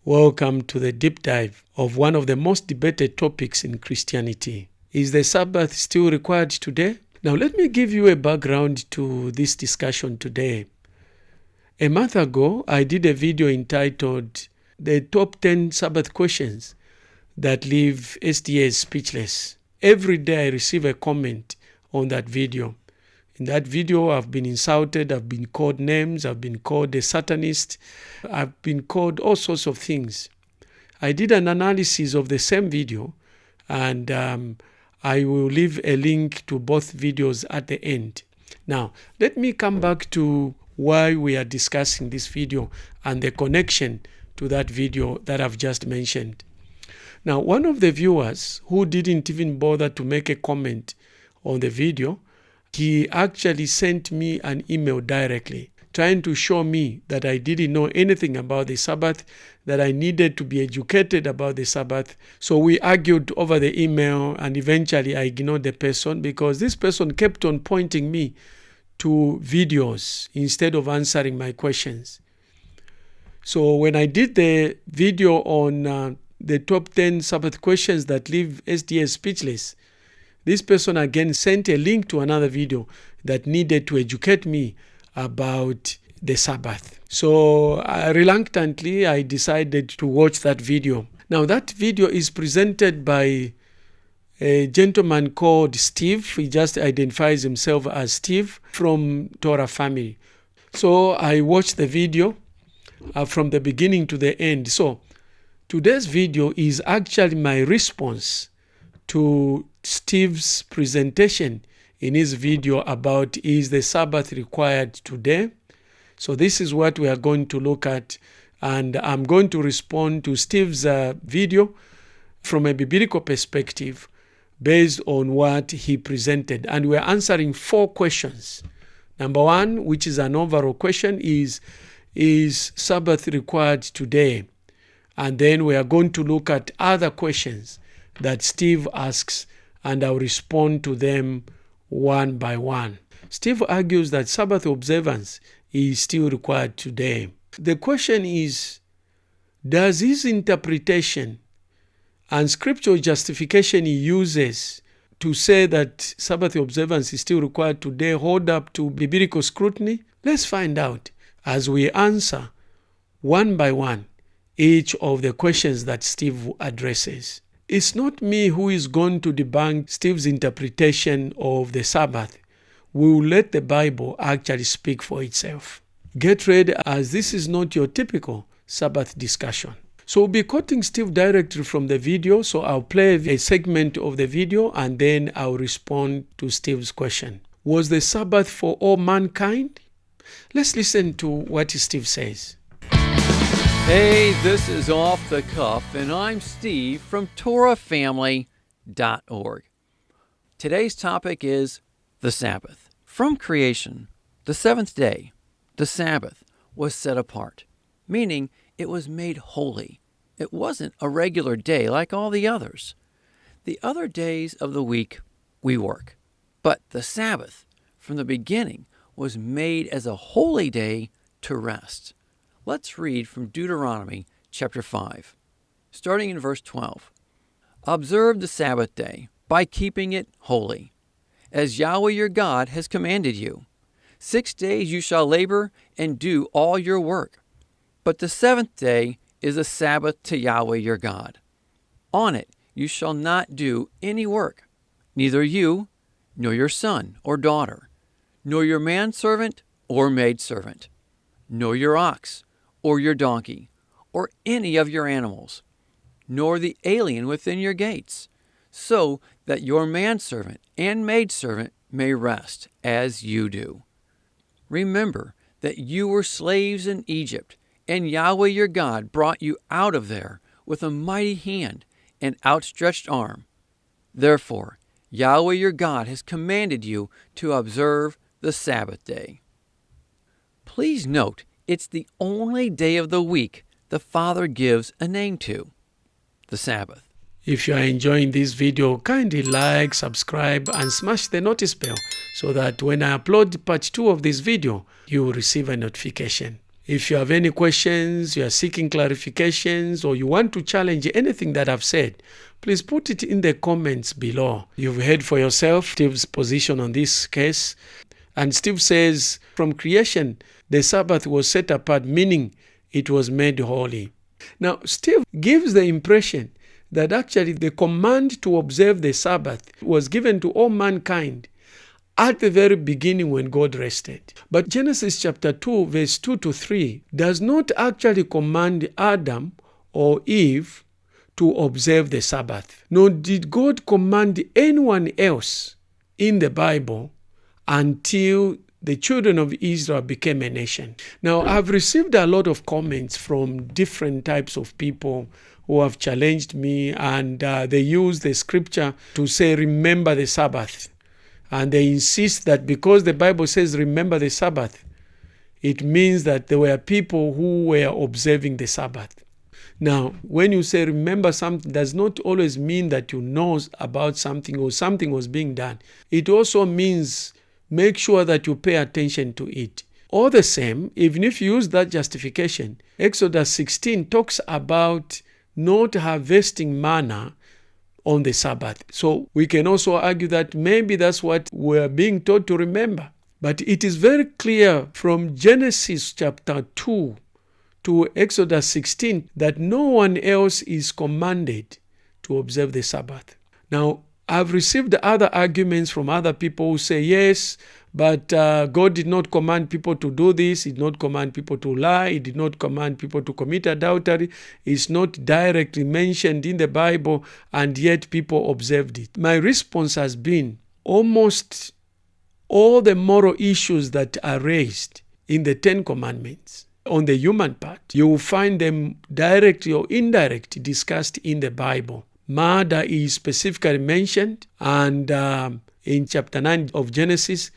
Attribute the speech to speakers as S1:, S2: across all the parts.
S1: Welcome to the deep dive of one of the most debated topics in Christianity. Is the Sabbath still required today? Now let me give you a background to this discussion today. A month ago, I did a video entitled The Top 10 Sabbath Questions That Leave SDAs Speechless. Every day I receive a comment on that video. In that video, I've been insulted, I've been called names, I've been called a Satanist, I've been called all sorts of things. I did an analysis of the same video, and I will leave a link to both videos at the end. Now, let me come back to why we are discussing this video and the connection to that video that I've just mentioned. Now, one of the viewers who didn't even bother to make a comment on the video, he actually sent me an email directly trying to show me that I didn't know anything about the Sabbath, that I needed to be educated about the Sabbath. So we argued over the email, and eventually I ignored the person because this person kept on pointing me to videos instead of answering my questions. So when I did the video on the top 10 Sabbath questions that leave SDAs speechless, this person again sent a link to another video that needed to educate me about the Sabbath. So reluctantly, I decided to watch that video. Now that video is presented by a gentleman called Steve. He just identifies himself as Steve from Torah family. So I watched the video from the beginning to the end. So today's video is actually my response to Steve's presentation in his video about is the Sabbath required today? So this is what we are going to look at, and I'm going to respond to Steve's video from a biblical perspective based on what he presented. And we're answering 4 questions. Number 1, which is an overall question, is Sabbath required today? And then we are going to look at other questions that Steve asks, and I'll respond to them one by one. Steve argues that Sabbath observance is still required today. The question is, does his interpretation and scriptural justification he uses to say that Sabbath observance is still required today hold up to biblical scrutiny? Let's find out as we answer one by one each of the questions that Steve addresses. It's not me who is going to debunk Steve's interpretation of the Sabbath. We will let the Bible actually speak for itself. Get ready, as this is not your typical Sabbath discussion. So we'll be quoting Steve directly from the video. So I'll play a segment of the video and then I'll respond to Steve's question. Was the Sabbath for all mankind? Let's listen to what Steve says.
S2: Hey, this is Off the Cuff, and I'm Steve from TorahFamily.org. Today's topic is the Sabbath. From creation, the seventh day, the Sabbath, was set apart, meaning it was made holy. It wasn't a regular day like all the others. The other days of the week, we work. But the Sabbath, from the beginning, was made as a holy day to rest. Let's read from Deuteronomy chapter 5, starting in verse 12. Observe the Sabbath day by keeping it holy, as Yahweh your God has commanded you. 6 days you shall labor and do all your work, but the seventh day is a Sabbath to Yahweh your God. On it you shall not do any work, neither you, nor your son or daughter, nor your manservant or maidservant, nor your ox, or your donkey, or any of your animals, nor the alien within your gates, so that your manservant and maidservant may rest as you do. Remember that you were slaves in Egypt, and Yahweh your God brought you out of there with a mighty hand and outstretched arm. Therefore, Yahweh your God has commanded you to observe the Sabbath day. Please note, it's the only day of the week the Father gives a name to, the Sabbath.
S1: If you are enjoying this video, kindly like, subscribe, and smash the notice bell so that when I upload part 2 of this video, you will receive a notification. If you have any questions, you are seeking clarifications, or you want to challenge anything that I've said, please put it in the comments below. You've heard for yourself Steve's position on this case. And Steve says, from creation, the Sabbath was set apart, meaning it was made holy. Now, Steve gives the impression that actually the command to observe the Sabbath was given to all mankind at the very beginning when God rested. But Genesis chapter 2, verse 2 to 3 does not actually command Adam or Eve to observe the Sabbath. Nor did God command anyone else in the Bible until the children of Israel became a nation. Now, I've received a lot of comments from different types of people who have challenged me, and they use the scripture to say, remember the Sabbath. And they insist that because the Bible says, remember the Sabbath, it means that there were people who were observing the Sabbath. Now, when you say remember something, does not always mean that you know about something or something was being done. It also means make sure that you pay attention to it. All the same, even if you use that justification, Exodus 16 talks about not harvesting manna on the Sabbath. So we can also argue that maybe that's what we're being taught to remember. But it is very clear from Genesis chapter 2 to Exodus 16 that no one else is commanded to observe the Sabbath. Now, I've received other arguments from other people who say, yes, but God did not command people to do this. He did not command people to lie. He did not command people to commit adultery. It's not directly mentioned in the Bible, and yet people observed it. My response has been almost all the moral issues that are raised in the Ten Commandments on the human part, you will find them directly or indirectly discussed in the Bible. Murder is specifically mentioned, and in chapter 9 of Genesis,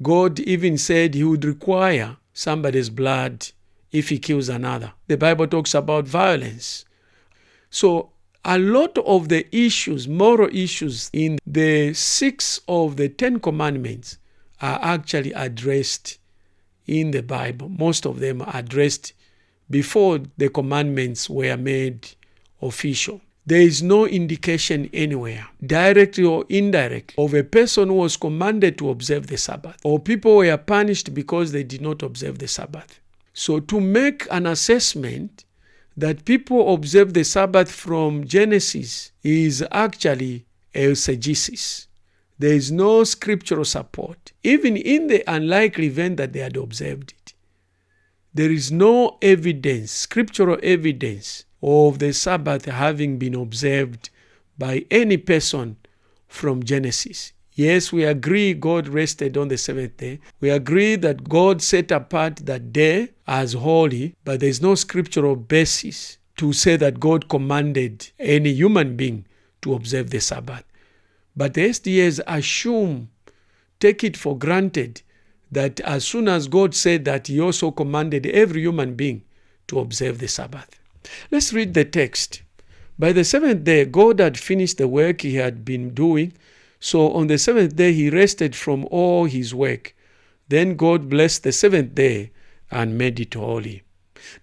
S1: God even said he would require somebody's blood if he kills another. The Bible talks about violence. So a lot of the issues, moral issues in the 6 of the 10 commandments are actually addressed in the Bible. Most of them are addressed before the commandments were made official. There is no indication anywhere, directly or indirectly, of a person who was commanded to observe the Sabbath, or people were punished because they did not observe the Sabbath. So to make an assessment that people observe the Sabbath from Genesis is actually eisegesis. There is no scriptural support, even in the unlikely event that they had observed it. There is no evidence, scriptural evidence, of the Sabbath having been observed by any person from Genesis. Yes, we agree God rested on the seventh day. We agree that God set apart that day as holy, but there is no scriptural basis to say that God commanded any human being to observe the Sabbath. But the SDAs take it for granted that as soon as God said that, he also commanded every human being to observe the Sabbath. Let's read the text. By the seventh day, God had finished the work he had been doing. So on the seventh day, he rested from all his work. Then God blessed the seventh day and made it holy.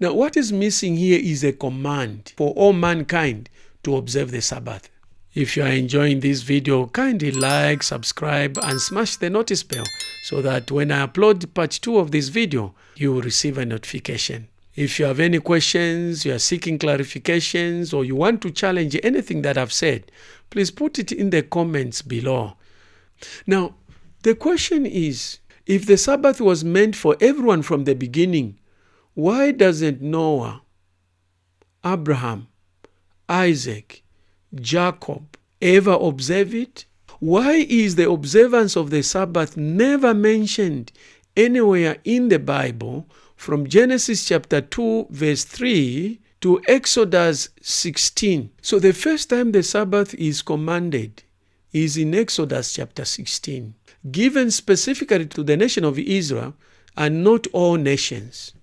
S1: Now, what is missing here is a command for all mankind to observe the Sabbath. If you are enjoying this video, kindly like, subscribe, and smash the notice bell so that when I upload part 2 of this video, you will receive a notification. If you have any questions, you are seeking clarifications, or you want to challenge anything that I've said, please put it in the comments below. Now, the question is, if the Sabbath was meant for everyone from the beginning, why doesn't Noah, Abraham, Isaac, Jacob ever observe it? Why is the observance of the Sabbath never mentioned anywhere in the Bible from Genesis chapter 2 verse 3 to Exodus 16? So the first time the Sabbath is commanded is in Exodus chapter 16, given specifically to the nation of Israel and not all nations.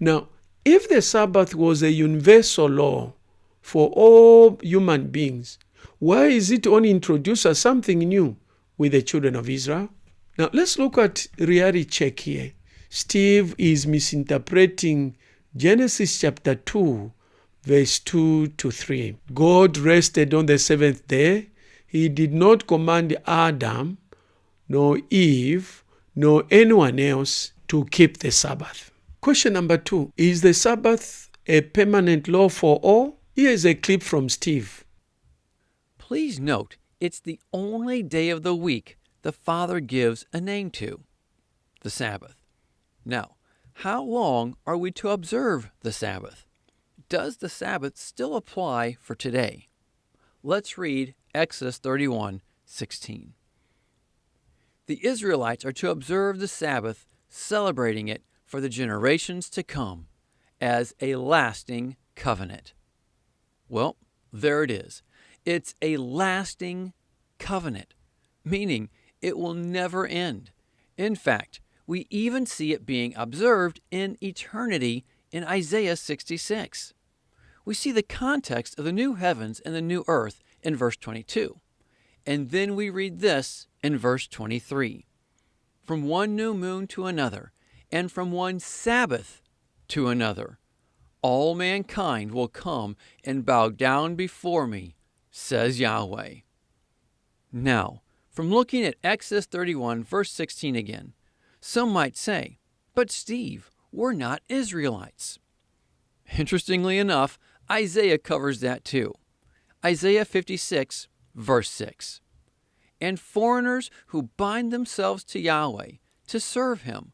S1: Now, if the Sabbath was a universal law for all human beings, why is it only introduced as something new with the children of Israel? Now, let's look at reality check here. Steve is misinterpreting Genesis chapter 2, verse 2 to 3. God rested on the seventh day. He did not command Adam, nor Eve, nor anyone else to keep the Sabbath. Question number 2. Is the Sabbath a permanent law for all? Here is a clip from Steve.
S2: Please note, it's the only day of the week the Father gives a name to, the Sabbath. Now, how long are we to observe the Sabbath? Does the Sabbath still apply for today? Let's read Exodus 31:16. The Israelites are to observe the Sabbath, celebrating it for the generations to come as a lasting covenant. Well, there it is. It's a lasting covenant, meaning it will never end. In fact, we even see it being observed in eternity in Isaiah 66. We see the context of the new heavens and the new earth in verse 22. And then we read this in verse 23. From one new moon to another, and from one Sabbath to another, all mankind will come and bow down before me, says Yahweh. Now, from looking at Exodus 31, verse 16 again, some might say, but Steve, we're not Israelites. Interestingly enough, Isaiah covers that too. Isaiah 56, verse 6. And foreigners who bind themselves to Yahweh, to serve him,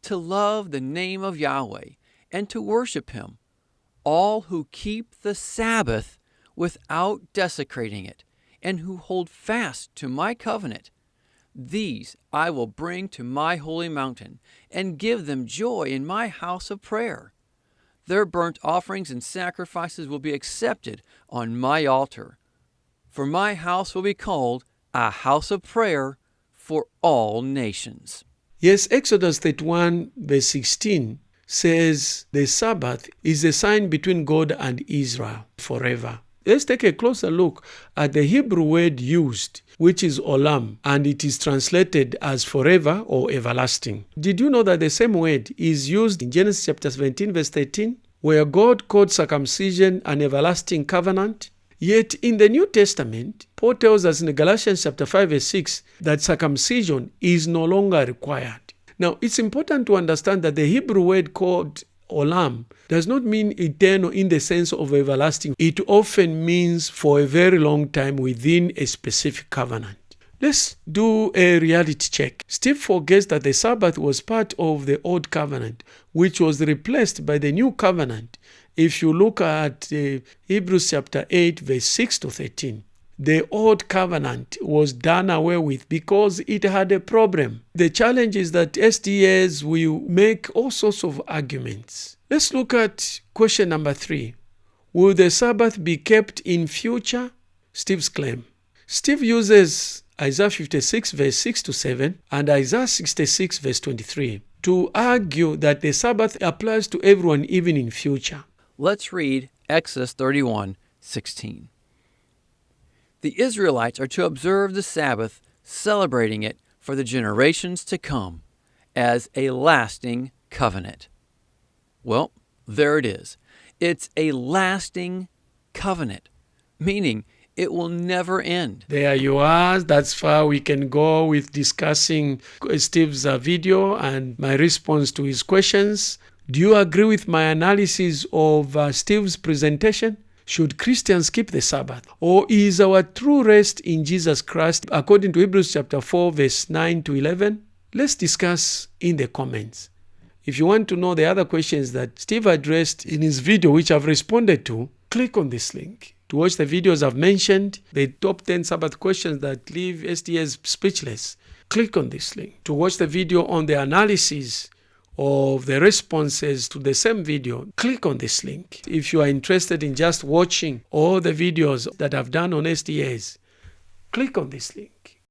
S2: to love the name of Yahweh, and to worship him, all who keep the Sabbath without desecrating it, and who hold fast to my covenant, these I will bring to my holy mountain, and give them joy in my house of prayer. Their burnt offerings and sacrifices will be accepted on my altar. For my house will be called a house of prayer for all nations.
S1: Yes, Exodus 31, verse 16 says the Sabbath is a sign between God and Israel forever. Let's take a closer look at the Hebrew word used, which is olam, and it is translated as forever or everlasting. Did you know that the same word is used in Genesis chapter 17, verse 13, where God called circumcision an everlasting covenant? Yet in the New Testament, Paul tells us in Galatians chapter 5, verse 6, that circumcision is no longer required. Now, it's important to understand that the Hebrew word called olam does not mean eternal in the sense of everlasting. It often means for a very long time within a specific covenant. Let's do a reality check. Steve forgets that the Sabbath was part of the old covenant, which was replaced by the new covenant. If you look at Hebrews chapter 8, verse 6 to 13, the old covenant was done away with because it had a problem. The challenge is that SDAs will make all sorts of arguments. Let's look at question number 3. Will the Sabbath be kept in future? Steve's claim. Steve uses Isaiah 56, verse 6 to 7, and Isaiah 66, verse 23, to argue that the Sabbath applies to everyone even in future.
S2: Let's read Exodus 31:16. The Israelites are to observe the Sabbath, celebrating it for the generations to come as a lasting covenant. Well, there it is. It's a lasting covenant, meaning it will never end.
S1: There you are. That's far we can go with discussing Steve's video and my response to his questions. Do you agree with my analysis of Steve's presentation? Should Christians keep the Sabbath? Or is our true rest in Jesus Christ according to Hebrews chapter 4, verse 9 to 11? Let's discuss in the comments. If you want to know the other questions that Steve addressed in his video, which I've responded to, click on this link. To watch the videos I've mentioned, the top 10 Sabbath questions that leave SDAs speechless, click on this link. To watch the video on the analysis of the responses to the same video, click on this link. If you are interested in just watching all the videos that I've done on SDAs, click on this link.